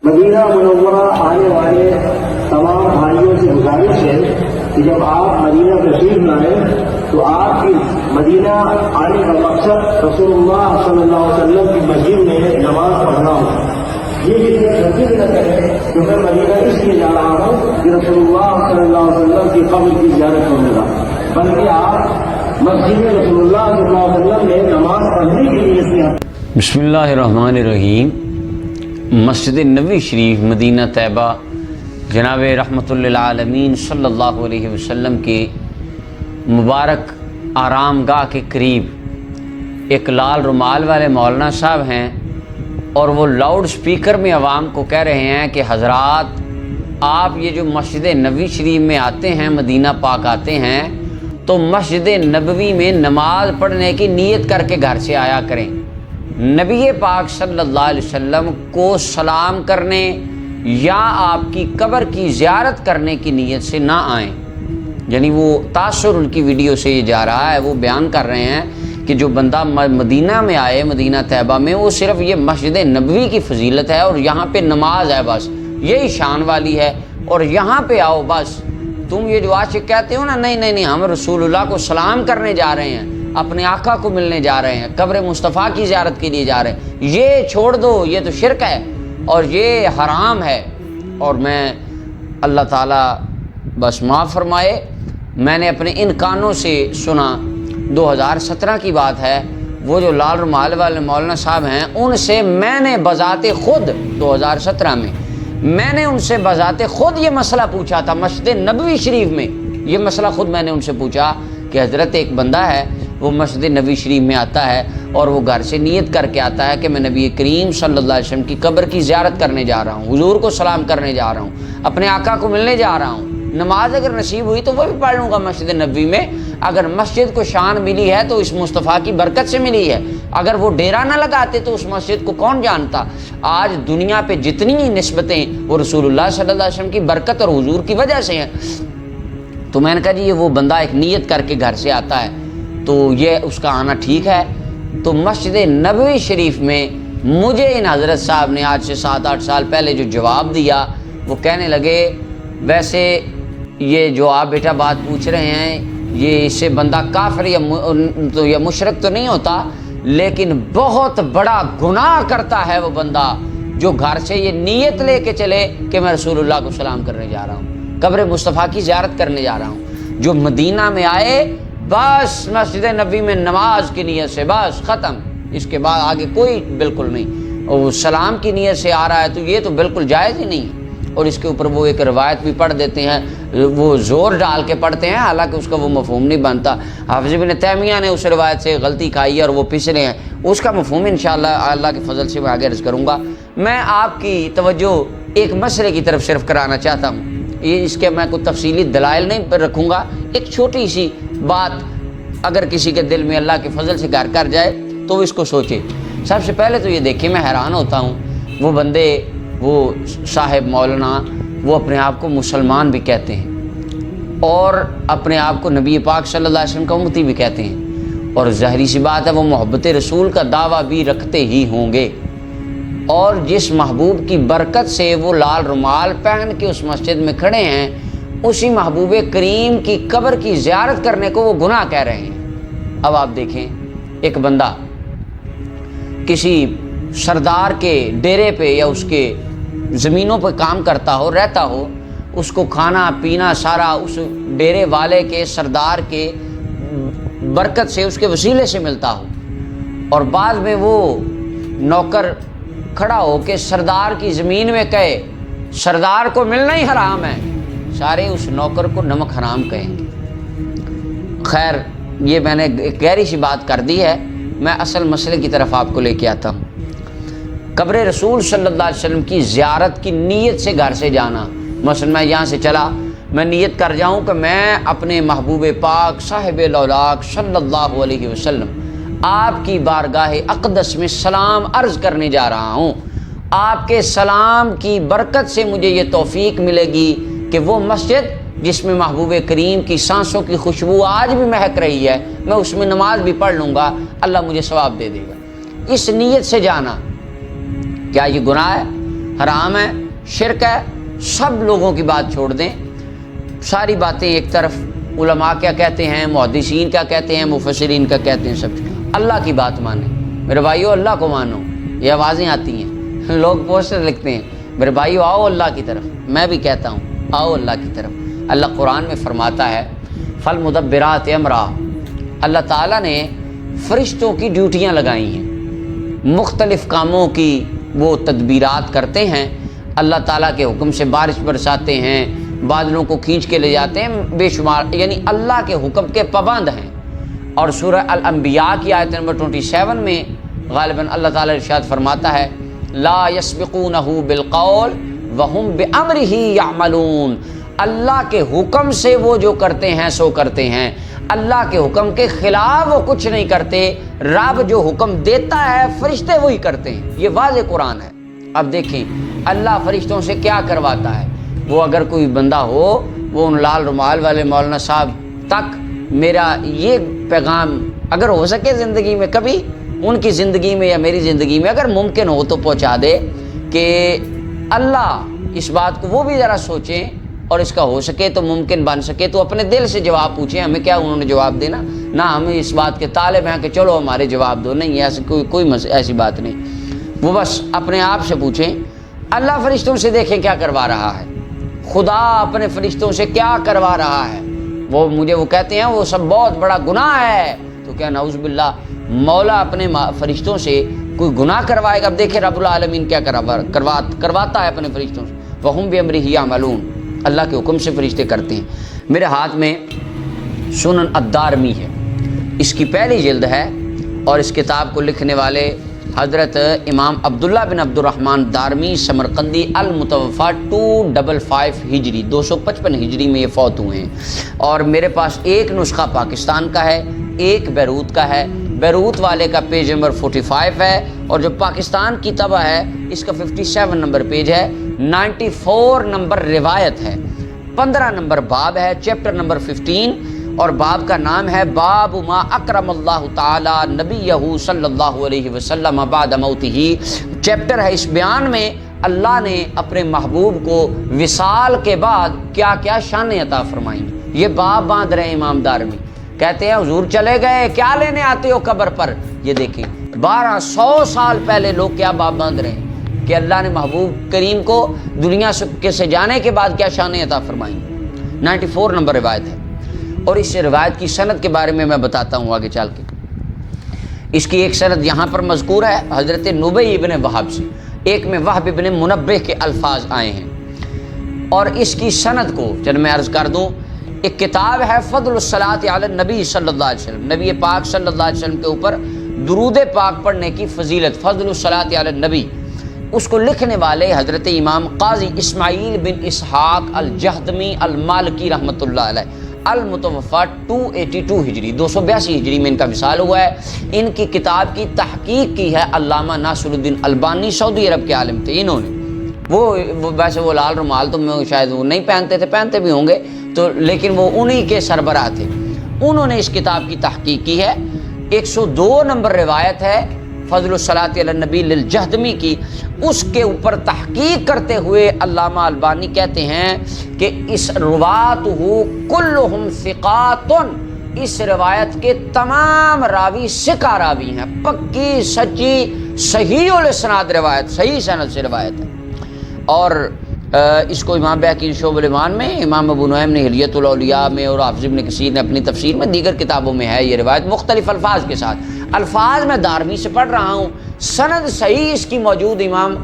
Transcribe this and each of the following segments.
مدینہ منورہ آنے والے تمام بھائیوں سے گزارش ہے کہ جب آپ مدینہ تشریف لائیں تو آپ کی مدینہ آنے کا مقصد رسول اللہ صلی اللہ علیہ وسلم کی مسجد میں نماز پڑھنا ہو. یہ ترتیب نہ کریں کہ میں مدینہ اس لیے جا رہا ہوں کہ رسول اللہ صلی اللہ علیہ وسلم کی قبر کی زیارت کروں گا، بلکہ آپ مسجد رسول اللہ صلی اللہ علیہ وسلم میں نماز پڑھنے کے لیے اس لیے. بسم اللہ الرحمن الرحیم. مسجد نبوی شریف مدینہ طیبہ جناب رحمۃ للعالمین صلی اللہ علیہ وسلم کے مبارک آرام گاہ کے قریب ایک لال رومال والے مولانا صاحب ہیں، اور وہ لاؤڈ سپیکر میں عوام کو کہہ رہے ہیں کہ حضرات آپ یہ جو مسجد نبوی شریف میں آتے ہیں، مدینہ پاک آتے ہیں، تو مسجد نبوی میں نماز پڑھنے کی نیت کر کے گھر سے آیا کریں. نبی پاک صلی اللہ علیہ وسلم کو سلام کرنے یا آپ کی قبر کی زیارت کرنے کی نیت سے نہ آئیں. یعنی وہ تاثر ان کی ویڈیو سے یہ جا رہا ہے، وہ بیان کر رہے ہیں کہ جو بندہ مدینہ میں آئے، مدینہ طیبہ میں، وہ صرف یہ مسجد نبوی کی فضیلت ہے اور یہاں پہ نماز ہے، بس یہی شان والی ہے، اور یہاں پہ آؤ بس. تم یہ جو عاشق کہتے ہو نا، نہیں ہم رسول اللہ کو سلام کرنے جا رہے ہیں، اپنے آقا کو ملنے جا رہے ہیں، قبر مصطفیٰ کی زیارت کے لیے جا رہے ہیں، یہ چھوڑ دو، یہ تو شرک ہے اور یہ حرام ہے. اور میں اللہ تعالیٰ بس معاف فرمائے، میں نے اپنے ان کانوں سے سنا، 2017 کی بات ہے، وہ جو لال رومال والے مولانا صاحب ہیں، ان سے میں نے بذات خود 2017 میں نے ان سے بذات خود یہ مسئلہ پوچھا تھا. مسجد نبوی شریف میں یہ مسئلہ خود میں نے ان سے پوچھا کہ حضرت ایک بندہ ہے، وہ مسجد نبوی شریف میں آتا ہے اور وہ گھر سے نیت کر کے آتا ہے کہ میں نبی کریم صلی اللہ علیہ وسلم کی قبر کی زیارت کرنے جا رہا ہوں، حضور کو سلام کرنے جا رہا ہوں، اپنے آقا کو ملنے جا رہا ہوں، نماز اگر نصیب ہوئی تو وہ بھی پڑھ لوں گا مسجد نبوی میں. اگر مسجد کو شان ملی ہے تو اس مصطفیٰ کی برکت سے ملی ہے، اگر وہ ڈیرا نہ لگاتے تو اس مسجد کو کون جانتا. آج دنیا پہ جتنی نسبتیں وہ رسول اللہ صلی اللہ علیہ وسلم کی برکت اور حضور کی وجہ سے ہیں. تو میں نے کہا جی یہ وہ بندہ ایک نیت کر کے گھر سے آتا ہے تو یہ اس کا آنا ٹھیک ہے. تو مسجد نبوی شریف میں مجھے ان حضرت صاحب نے آج سے 7-8 سال پہلے جو جواب دیا، وہ کہنے لگے ویسے یہ جو آپ بیٹا بات پوچھ رہے ہیں، یہ اس سے بندہ کافر یا مشرک تو نہیں ہوتا، لیکن بہت بڑا گناہ کرتا ہے وہ بندہ جو گھر سے یہ نیت لے کے چلے کہ میں رسول اللہ کو سلام کرنے جا رہا ہوں، قبر مصطفیٰ کی زیارت کرنے جا رہا ہوں. جو مدینہ میں آئے بس مسجد نبوی میں نماز کی نیت سے بس ختم، اس کے بعد آگے کوئی بالکل نہیں. اور سلام کی نیت سے آ رہا ہے تو یہ تو بالکل جائز ہی نہیں. اور اس کے اوپر وہ ایک روایت بھی پڑھ دیتے ہیں، وہ زور ڈال کے پڑھتے ہیں، حالانکہ اس کا وہ مفہوم نہیں بنتا. حافظ ابن تیمیہ نے اس روایت سے غلطی کھائی ہے اور وہ پسرے ہیں، اس کا مفہوم انشاءاللہ اللہ کے فضل سے میں آگے عرض کروں گا. میں آپ کی توجہ ایک مسئلے کی طرف صرف کرانا چاہتا ہوں. یہ اس کے میں کوئی تفصیلی دلائل نہیں رکھوں گا، ایک چھوٹی سی بات اگر کسی کے دل میں اللہ کے فضل سے گھر کر جائے تو اس کو سوچے. سب سے پہلے تو یہ دیکھیں، میں حیران ہوتا ہوں وہ بندے، وہ صاحب مولانا، وہ اپنے آپ کو مسلمان بھی کہتے ہیں اور اپنے آپ کو نبی پاک صلی اللہ علیہ وسلم کا امتی بھی کہتے ہیں، اور ظاہری سی بات ہے وہ محبت رسول کا دعویٰ بھی رکھتے ہی ہوں گے. اور جس محبوب کی برکت سے وہ لال رومال پہن کے اس مسجد میں کھڑے ہیں، اسی محبوب کریم کی قبر کی زیارت کرنے کو وہ گناہ کہہ رہے ہیں. اب آپ دیکھیں، ایک بندہ کسی سردار کے ڈیرے پہ یا اس کے زمینوں پہ کام کرتا ہو، رہتا ہو، اس کو کھانا پینا سارا اس ڈیرے والے کے سردار کے برکت سے، اس کے وسیلے سے ملتا ہو، اور بعد میں وہ نوکر کھڑا ہو کے سردار کی زمین میں کہے سردار کو ملنا ہی حرام ہے، سارے اس نوکر کو نمک حرام کہیں گے. خیر یہ میں نے گہری سی بات کر دی ہے، میں اصل مسئلے کی طرف آپ کو لے کے آتا ہوں. قبر رسول صلی اللہ علیہ وسلم کی زیارت کی نیت سے گھر سے جانا، مثلا میں یہاں سے چلا، میں نیت کر جاؤں کہ میں اپنے محبوب پاک صاحب الاولاق صلی اللہ علیہ وسلم آپ کی بارگاہ اقدس میں سلام عرض کرنے جا رہا ہوں، آپ کے سلام کی برکت سے مجھے یہ توفیق ملے گی کہ وہ مسجد جس میں محبوب کریم کی سانسوں کی خوشبو آج بھی مہک رہی ہے، میں اس میں نماز بھی پڑھ لوں گا، اللہ مجھے ثواب دے دے گا. اس نیت سے جانا کیا یہ گناہ ہے؟ حرام ہے، شرک ہے، سب لوگوں کی بات چھوڑ دیں، ساری باتیں ایک طرف، علماء کیا کہتے ہیں، محدثین کیا کہتے ہیں، مفسرین کیا کہتے ہیں، سب اللہ کی بات مانیں۔ میرے بھائیو اللہ کو مانو۔ یہ آوازیں آتی ہیں، لوگ پوسٹر لکھتے ہیں، میرے بھائیو آؤ اللہ کی طرف۔ میں بھی کہتا ہوں آؤ اللہ کی طرف۔ اللہ قرآن میں فرماتا ہے فالمدبرات امرا، اللہ تعالیٰ نے فرشتوں کی ڈیوٹیاں لگائی ہیں، مختلف کاموں کی وہ تدبیرات کرتے ہیں۔ اللہ تعالیٰ کے حکم سے بارش برساتے ہیں، بادلوں کو کھینچ کے لے جاتے ہیں، بے شمار، یعنی اللہ کے حکم کے پابند ہیں۔ اور سورہ الانبیاء کی آیت نمبر 27 میں غالباً اللہ تعالیٰ ارشاد فرماتا ہے لا یسبقونہ بالقول وہم بامرہ یعملون، اللہ کے حکم سے وہ جو کرتے ہیں سو کرتے ہیں، اللہ کے حکم کے خلاف وہ کچھ نہیں کرتے۔ رب جو حکم دیتا ہے فرشتے وہی کرتے ہیں، یہ واضح قرآن ہے۔ اب دیکھیں اللہ فرشتوں سے کیا کرواتا ہے۔ وہ اگر کوئی بندہ ہو، وہ ان لال رومال والے مولانا صاحب تک میرا یہ پیغام اگر ہو سکے زندگی میں، کبھی ان کی زندگی میں یا میری زندگی میں اگر ممکن ہو تو پہنچا دے کہ اللہ اس بات کو وہ بھی ذرا سوچیں، اور اس کا ہو سکے تو ممکن بن سکے تو اپنے دل سے جواب پوچھیں۔ ہمیں کیا انہوں نے جواب دینا، نہ ہم اس بات کے طالب ہیں کہ چلو ہمارے جواب دو، نہیں، ایسی کوئی ایسی بات نہیں۔ وہ بس اپنے آپ سے پوچھیں اللہ فرشتوں سے دیکھیں کیا کروا رہا ہے، خدا اپنے فرشتوں سے کیا کروا رہا ہے۔ وہ مجھے وہ کہتے ہیں وہ سب بہت بڑا گناہ ہے، تو کیا نعوذ باللہ مولا اپنے فرشتوں سے کوئی گناہ کروائے گا؟ اب دیکھیں رب العالمین کیا کرواتا ہے اپنے فرشتوں سے، وہم بامرہ یعملون، اللہ کے حکم سے فرشتے کرتے ہیں۔ میرے ہاتھ میں سنن الدارمی ہے، اس کی پہلی جلد ہے، اور اس کتاب کو لکھنے والے حضرت امام عبداللہ بن عبد الرحمن دارمی سمرقندی المتوفا 255 ہجری 255 ہجری میں یہ فوت ہوئے ہیں۔ اور میرے پاس ایک نسخہ پاکستان کا ہے، ایک بیروت کا ہے۔ بیروت والے کا پیج نمبر 45 ہے، اور جو پاکستان کی طبع ہے اس کا 57 نمبر پیج ہے، 94 نمبر روایت ہے، 15 نمبر باب ہے، چیپٹر نمبر 15، اور باب کا نام ہے باب ما اکرم اللہ تعالی نبیہ صلی اللہ علیہ وسلم بعد موتہ۔ چیپٹر ہے اس بیان میں اللہ نے اپنے محبوب کو وصال کے بعد کیا کیا شانیں عطا فرمائیں۔ یہ باب باندھ رہے ہیں امام دارمی، کہتے ہیں حضور چلے گئے، کیا لینے آتے ہو قبر پر؟ یہ دیکھیں 1200 سال پہلے لوگ کیا باب باندھ رہے ہیں کہ اللہ نے محبوب کریم کو دنیا سے جانے کے بعد کیا شانیں عطا فرمائیں۔ 94 نمبر روایت ہے، اور اس روایت کی سند کے بارے میں بتاتا ہوں آگے چل کے۔ اس کی ایک سند یہاں پر مذکور ہے حضرت نبی ابن وہب سے، ایک میں وہب ابن منبہ کے الفاظ آئے ہیں، اور اس کی سند کو چل میں عرض کر دوں۔ ایک کتاب ہے فضل الصلاۃ علی النبی صلی اللہ علیہ وسلم، نبی پاک صلی اللہ علیہ وسلم کے اوپر درود پاک پڑھنے کی فضیلت، فضل الصلاۃ علی النبی۔ اس کو لکھنے والے حضرت امام قاضی اسماعیل بن اسحاق الجہدمی المالکی رحمۃ اللہ علیہ، المتوفا 282 ہجری 282 ہجری میں ان کا وصال ہوا ہے۔ ان کی کتاب کی تحقیق کی ہے علامہ ناصر الدین البانی، سعودی عرب کے عالم تھے انہوں نے۔ وہ ویسے وہ لال رومال تو شاید وہ نہیں پہنتے تھے، پہنتے بھی ہوں گے تو، لیکن وہ انہی کے سربراہ تھے۔ انہوں نے اس کتاب کی تحقیق کی ہے۔ 102 نمبر روایت ہے فضل الصلاۃ علی النبی للجہدمی کی، اس کے اوپر تحقیق کرتے ہوئے علامہ البانی کہتے ہیں کہ اس رواتہ کلہم ثقات، اس روایت کے تمام راوی ثقہ راوی ہیں، پکی سچی صحیح الاسناد روایت، صحیح سند سے روایت ہے۔ اور اس کو امام بیہقی شعب الایمان میں، امام ابو نعیم نے حلیۃ الاولیاء میں، اور حافظ ابن کثیر نے اپنی تفسیر میں، دیگر کتابوں میں ہے یہ روایت مختلف الفاظ کے ساتھ۔ الفاظ میں دارمی سے پڑھ رہا ہوں، سند صحیح اس کی موجود امام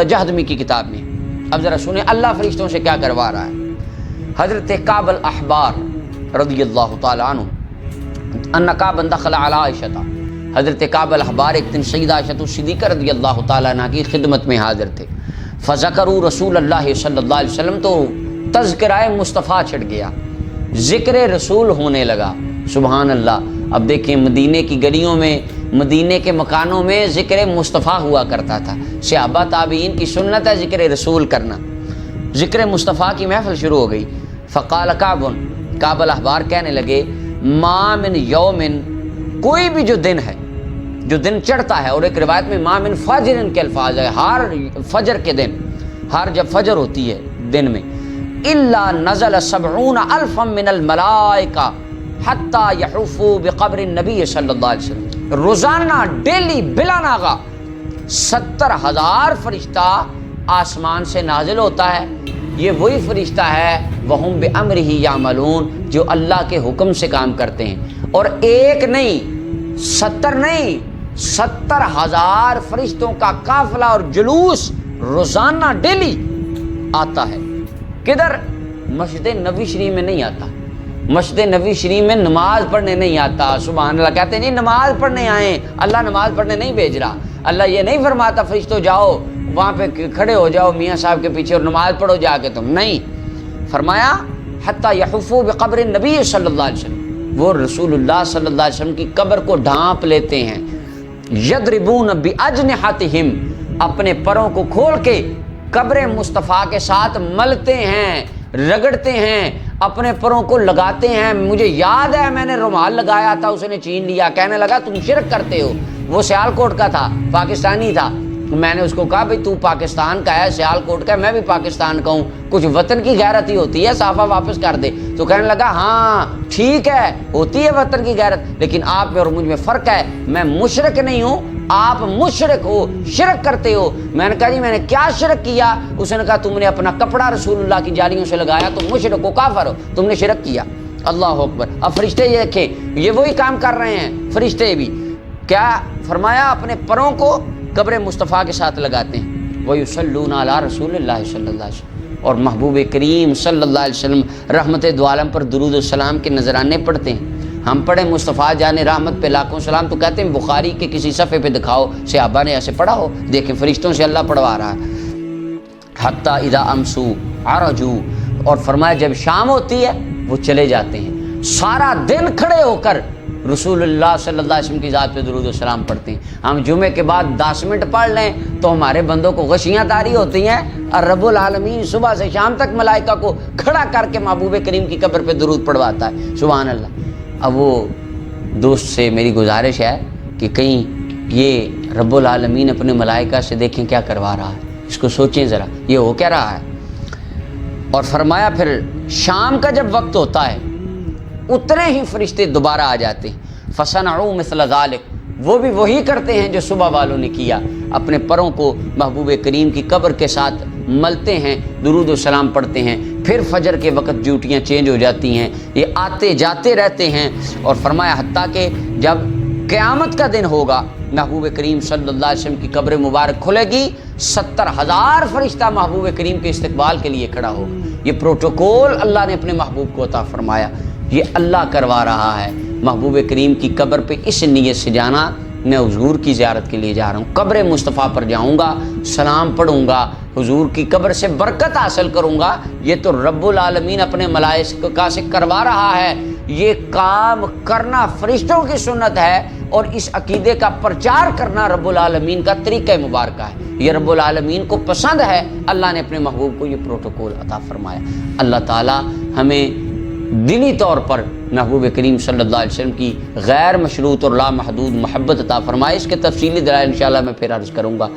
جہدمی کی کتاب میں۔ اب ذرا سنیں اللہ فرشتوں سے کیا کروا رہا ہے۔ حضرت کعب الاحبار رضی اللہ تعالی عنہ ان کعب دخل علی عائشہ، حضرت کعب الاحبار ایک دن سیدہ عائشہ صدیقہ رضی اللہ تعالی عنہ کی خدمت میں حاضر تھے۔ فذکروا رسول اللہ صلی اللہ علیہ وسلم، تو تذکرہ مصطفیٰ چھٹ گیا، ذکر رسول ہونے لگا۔ سبحان اللہ۔ اب دیکھیں مدینے کی گلیوں میں، مدینے کے مکانوں میں ذکر مصطفیٰ ہوا کرتا تھا، صحابہ تابعین کی سنت ہے ذکر رسول کرنا۔ ذکر مصطفیٰ کی محفل شروع ہو گئی۔ فقال کعب، کعب الاحبار کہنے لگے، ما من یوم، کوئی بھی جو دن ہے، جو دن چڑھتا ہے، اور ایک روایت میں ما من فجر کے الفاظ ہے، ہر فجر کے دن، ہر جب فجر ہوتی ہے دن میں، الا نزل 70,000 من الملائکہ حتی یحفوا بقبر النبی صلی اللہ علیہ وسلم، روزانہ ڈیلی بلا ناغہ 70,000 فرشتہ آسمان سے نازل ہوتا ہے۔ یہ وہی فرشتہ ہے وَهُمْ بِأَمْرِهِ يَعْمَلُونَ جو اللہ کے حکم سے کام کرتے ہیں، اور ایک نہیں 70 نہیں 70,000 فرشتوں کا قافلہ اور جلوس روزانہ ڈیلی آتا ہے۔ کدھر؟ مسجد نبوی شریف میں نہیں آتا، مسجد نبوی شریف میں نماز پڑھنے نہیں آتا۔ سبحان اللہ، کہتے ہیں نہیں نماز پڑھنے آئیں، اللہ نماز پڑھنے نہیں بھیج رہا۔ اللہ یہ نہیں فرماتا فرشتوں جاؤ وہاں پہ کھڑے ہو جاؤ میاں صاحب کے پیچھے اور نماز پڑھو جا کے، تم نہیں، فرمایا حتی یحفوا بقبر النبی صلی اللہ علیہ وسلم، وہ رسول اللہ صلی اللہ علیہ وسلم کی قبر کو ڈھانپ لیتے ہیں، یضربون باجنحتہم، اپنے پروں کو کھول کے قبر مصطفیٰ کے ساتھ ملتے ہیں، رگڑتے ہیں، اپنے پروں کو لگاتے ہیں۔ مجھے یاد ہے میں نے رومال لگایا تھا، اس نے چھین لیا، کہنے لگا تم شرک کرتے ہو۔ وہ سیال کوٹ کا تھا، پاکستانی تھا۔ میں نے اس کو کہا بھئی تو پاکستان کا ہے، سیال کوٹ کا ہے، میں بھی پاکستان کا ہوں، کچھ وطن کی غیرت ہی ہوتی ہے، صافہ واپس کر دے۔ تو کہنے لگا ہاں ٹھیک ہے ہوتی ہے وطن کی غیرت، لیکن آپ میں اور مجھ میں فرق ہے، میں مشرک نہیں ہوں، آپ مشرک ہو، شرک کرتے ہو۔ میں نے کہا جی میں نے کیا شرک کیا؟ اس نے کہا تم نے اپنا کپڑا رسول اللہ کی جالیوں سے لگایا، تم مشرک ہو، کافر ہو، تم نے شرک کیا۔ اللہ اکبر۔ اب فرشتے یہ دیکھیں یہ وہی کام کر رہے ہیں، فرشتے بھی کیا فرمایا اپنے پروں کو قبر مصطفیٰ کے ساتھ لگاتے ہیں۔ وَيُصَلُّونَ عَلَىٰ رَسُولِ اللَّهِ صلی اللہ علیہ وسلم، اور محبوب کریم صلی اللہ علیہ وسلم رحمت دو عالم پر درود و سلام کے نذرانے پڑھتے ہیں۔ ہم پڑھیں مصطفیٰ جان رحمت پہ لاکھوں سلام، تو کہتے ہیں بخاری کے کسی صفحے پہ دکھاؤ صحابہ نے ایسے پڑھا ہو، دیکھیں فرشتوں سے اللہ پڑھوا رہا ہے۔ حتیٰ اذا امسوا عرجوا، اور فرمایا جب شام ہوتی ہے وہ چلے جاتے ہیں، سارا دن کھڑے ہو کر رسول اللہ صلی اللہ علیہ وسلم کی ذات پہ درود و سلام پڑھتے ہیں۔ ہم جمعے کے بعد 10 منٹ پڑھ لیں تو ہمارے بندوں کو غشیاں طاری ہوتی ہیں، اور رب العالمین صبح سے شام تک ملائکہ کو کھڑا کر کے محبوب کریم کی قبر پہ درود پڑھواتا ہے۔ سبحان اللہ۔ اب وہ دوست سے میری گزارش ہے کہ کہیں یہ رب العالمین اپنے ملائکہ سے دیکھیں کیا کروا رہا ہے، اس کو سوچیں ذرا یہ ہو کیا رہا ہے۔ اور فرمایا پھر شام کا جب وقت ہوتا ہے اتنے ہی فرشتے دوبارہ آ جاتے ہیں، فصنعوا مثل ذلک، وہ بھی وہی کرتے ہیں جو صبح والوں نے کیا، اپنے پروں کو محبوب کریم کی قبر کے ساتھ ملتے ہیں، درود و سلام پڑھتے ہیں۔ پھر فجر کے وقت ڈیوٹیاں چینج ہو جاتی ہیں، یہ آتے جاتے رہتے ہیں۔ اور فرمایا حتیٰ کہ جب قیامت کا دن ہوگا محبوب کریم صلی اللہ علیہ وسلم کی قبر مبارک کھلے گی، 70,000 فرشتہ محبوب کریم کے استقبال کے لیے کھڑا ہوگا۔ یہ پروٹوکول اللہ نے اپنے محبوب کو عطا فرمایا، یہ اللہ کروا رہا ہے۔ محبوب کریم کی قبر پہ اس نیت سے جانا، میں حضور کی زیارت کے لیے جا رہا ہوں، قبر مصطفیٰ پر جاؤں گا، سلام پڑھوں گا، حضور کی قبر سے برکت حاصل کروں گا۔ یہ تو رب العالمین اپنے ملائکہ سے کروا رہا ہے، یہ کام کرنا فرشتوں کی سنت ہے، اور اس عقیدے کا پرچار کرنا رب العالمین کا طریقہ مبارکہ ہے، یہ رب العالمین کو پسند ہے۔ اللہ نے اپنے محبوب کو یہ پروٹوکول عطا فرمایا۔ اللہ تعالی ہمیں دلی طور پر محبوب کریم صلی اللہ علیہ وسلم کی غیر مشروط اور لامحدود محبت عطا فرمائے۔ اس کے تفصیلی دلائل انشاءاللہ میں پھر عرض کروں گا۔